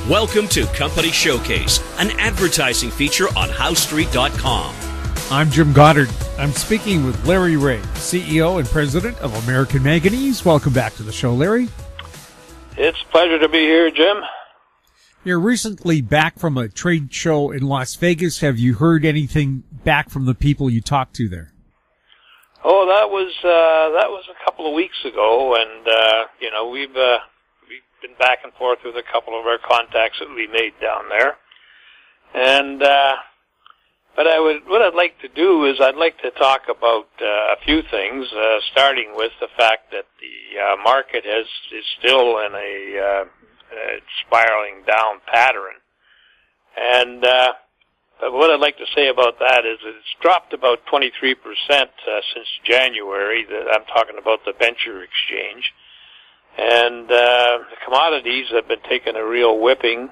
Welcome to Company Showcase, an advertising feature on HowStreet.com. I'm Jim Goddard. I'm speaking with Larry Reaugh, CEO and President of American Manganese. Welcome back to the show, Larry. It's a pleasure to be here, Jim. You're recently back from a trade show in Las Vegas. Have you heard anything back from the people you talked to there? Oh, that was a couple of weeks ago, and we've been back and forth with a couple of our contacts that we made down there. And but what I'd like to do is I'd like to talk about a few things, starting with the fact that the market is still in a spiraling down pattern. And but what I'd like to say about that is it's dropped about 23% since January. I'm talking about the venture exchange. And the commodities have been taking a real whipping.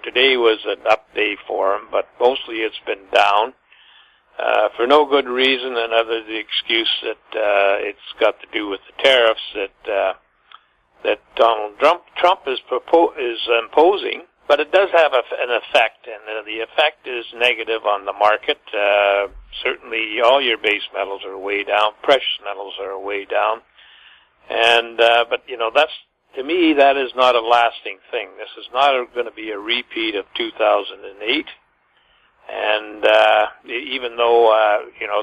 Today was an up day for them, but mostly it's been down for no good reason, and other than the excuse that it's got to do with the tariffs that Donald Trump is imposing. But it does have an effect, and the effect is negative on the market. Certainly, all your base metals are way down. Precious metals are way down. And but that's, to me, that is not a lasting thing. This is not going to be a repeat of 2008. And even though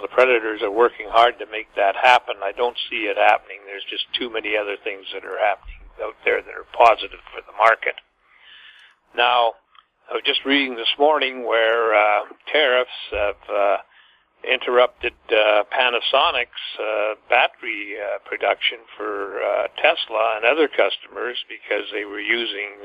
the predators are working hard to make that happen, I don't see it happening. There's just too many other things that are happening out there that are positive for the market. Now, I was just reading this morning where tariffs have interrupted Panasonic's battery production for Tesla and other customers because they were using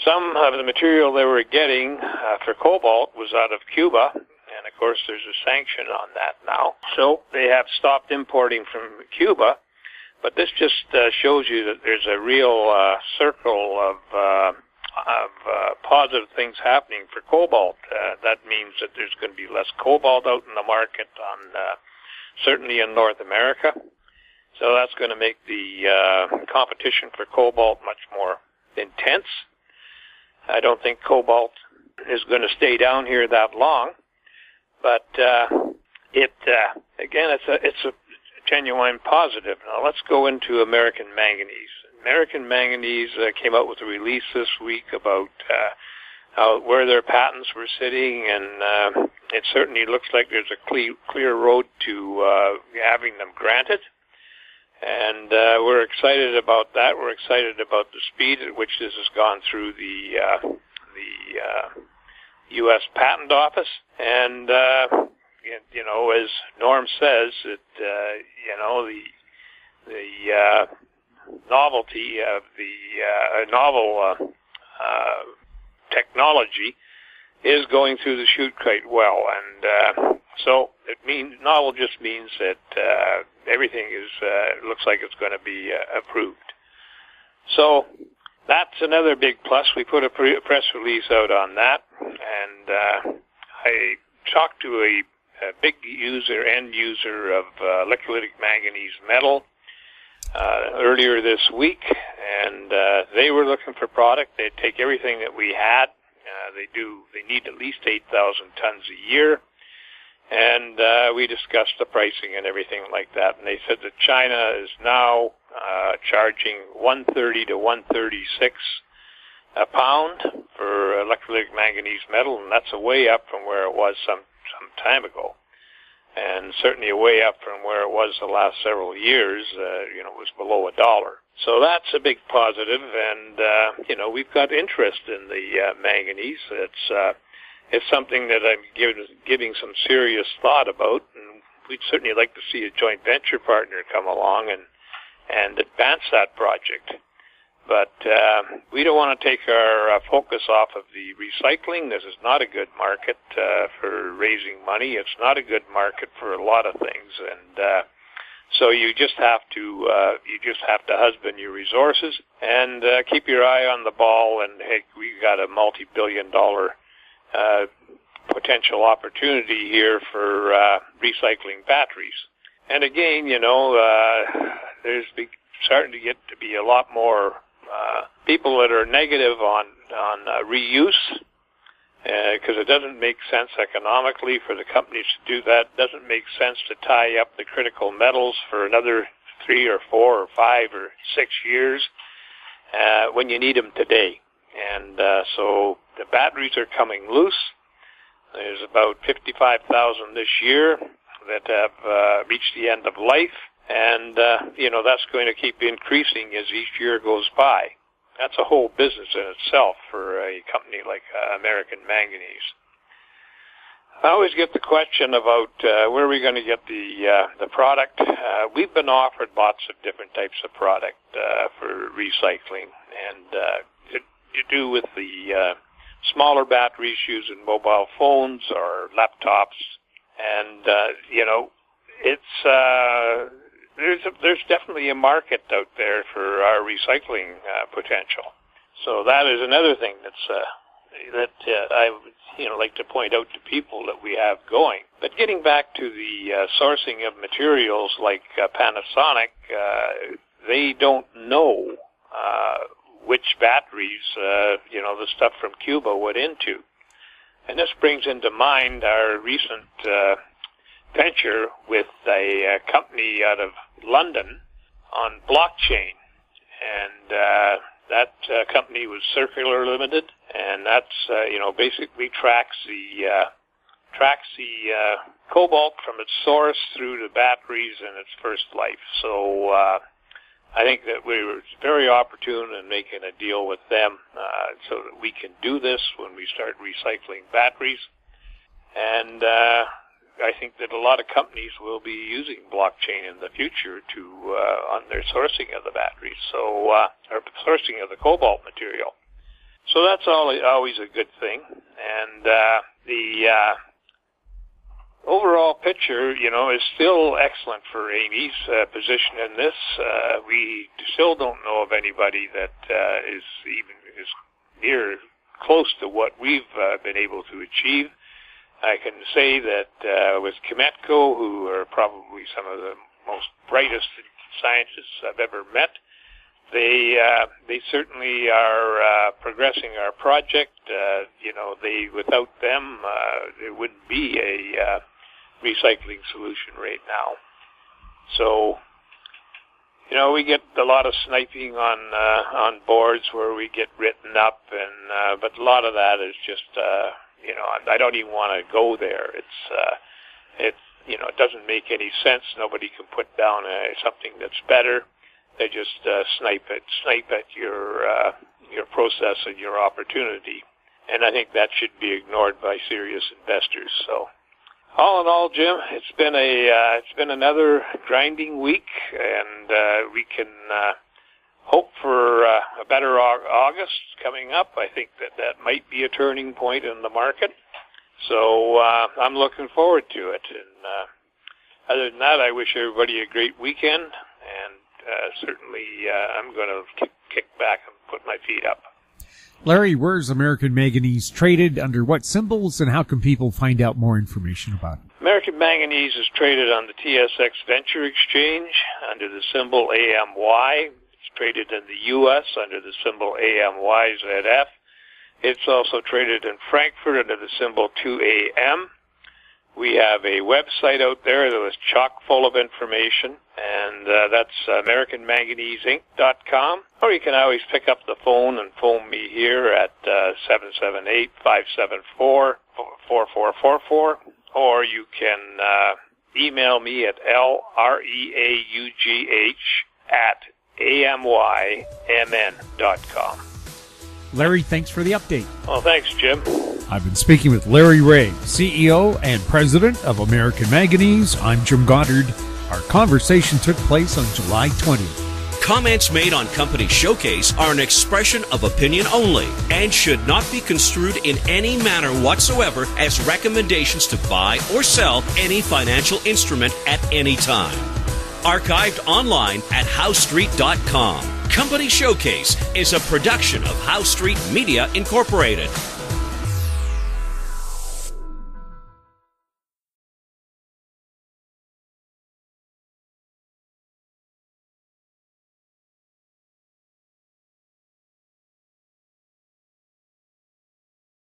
some of the material they were getting for cobalt was out of Cuba, and of course there's a sanction on that now. So they have stopped importing from Cuba, but this just shows you that there's a real circle of positive things happening for cobalt. That means that there's going to be less cobalt out in the market, certainly in North America. So that's going to make the competition for cobalt much more intense. I don't think cobalt is going to stay down here that long, but it's a genuine positive. Now let's go into American Manganese. American Manganese came out with a release this week about where their patents were sitting, and it certainly looks like there's a clear road to having them granted. And we're excited about that. We're excited about the speed at which this has gone through the U.S. Patent Office. And, as Norm says, the novelty of the novel technology is going through the chute quite well, and so novel just means that everything looks like it's going to be approved. So that's another big plus. We put a press release out on that, and I talked to a big end user of electrolytic manganese metal earlier this week, and they were looking for product. They'd take everything that we had. They need at least 8,000 tons a year, and we discussed the pricing and everything like that. And they said that China is now charging $130 to $136 a pound for electrolytic manganese metal, and that's a way up from where it was some time ago. And certainly way up from where it was the last several years. It was below $1. So that's a big positive, and we've got interest in the manganese. It's something that I'm giving some serious thought about, and we'd certainly like to see a joint venture partner come along and advance that project. But we don't want to take our focus off of the recycling. This is not a good market for raising money. It's not a good market for a lot of things, and so you just have to husband your resources and keep your eye on the ball. And hey, we got a multi-billion-dollar potential opportunity here for recycling batteries. And again, there's starting to get to be a lot more people that are negative on reuse, because it doesn't make sense economically for the companies to do that. It doesn't make sense to tie up the critical metals for another 3 or 4 or 5 or 6 years when you need them today. And so the batteries are coming loose. There's about 55,000 this year that have reached the end of life. And, that's going to keep increasing as each year goes by. That's a whole business in itself for a company like American Manganese. I always get the question about where are we going to get the product. We've been offered lots of different types of product for recycling, and you do with the smaller batteries used in mobile phones or laptops, and it's there's definitely a market out there for our recycling potential. So that is another thing that I would like to point out to people that we have going. But getting back to the sourcing of materials like Panasonic, they don't know which batteries the stuff from Cuba went into. And this brings into mind our recent venture with a company out of London on blockchain, and that company was Circular Limited, and that's basically tracks the cobalt from its source through the batteries in its first life. So I think that we were very opportune in making a deal with them so that we can do this when we start recycling batteries, and I think that a lot of companies will be using blockchain in the future on their sourcing of the batteries, or sourcing of the cobalt material. So that's always a good thing. And the overall picture, is still excellent for Amy's position in this. We still don't know of anybody that is near close to what we've been able to achieve. I can say that with Chemetco, who are probably some of the most brightest scientists I've ever met, they certainly are progressing our project. Without them, there wouldn't be a recycling solution right now. So, we get a lot of sniping on boards where we get written up, and but a lot of that is just I don't even want to go there. It doesn't make any sense. Nobody can put down something that's better. They just snipe at your process and your opportunity, and I think that should be ignored by serious investors. So, all in all, Jim, it's been another grinding week, and we can hope for a better August coming up. I think that might be a turning point in the market. So I'm looking forward to it. And other than that, I wish everybody a great weekend. And certainly I'm going to kick back and put my feet up. Larry, where's American Manganese traded, under what symbols, and how can people find out more information about it? American Manganese is traded on the TSX Venture Exchange under the symbol AMY. Traded in the U.S. under the symbol AMYZF. It's also traded in Frankfurt under the symbol 2AM. We have a website out there that is chock full of information, and that's AmericanManganeseInc.com. Or you can always pick up the phone and phone me here at 778-574-4444, or you can email me at LREAUGH@AMYMN.com. Larry, thanks for the update. Well, thanks, Jim. I've been speaking with Larry Reaugh, CEO and President of American Manganese. I'm Jim Goddard. Our conversation took place on July 20th. Comments made on Company Showcase are an expression of opinion only and should not be construed in any manner whatsoever as recommendations to buy or sell any financial instrument at any time. Archived online at HowStreet.com. Company Showcase is a production of How Street Media Incorporated.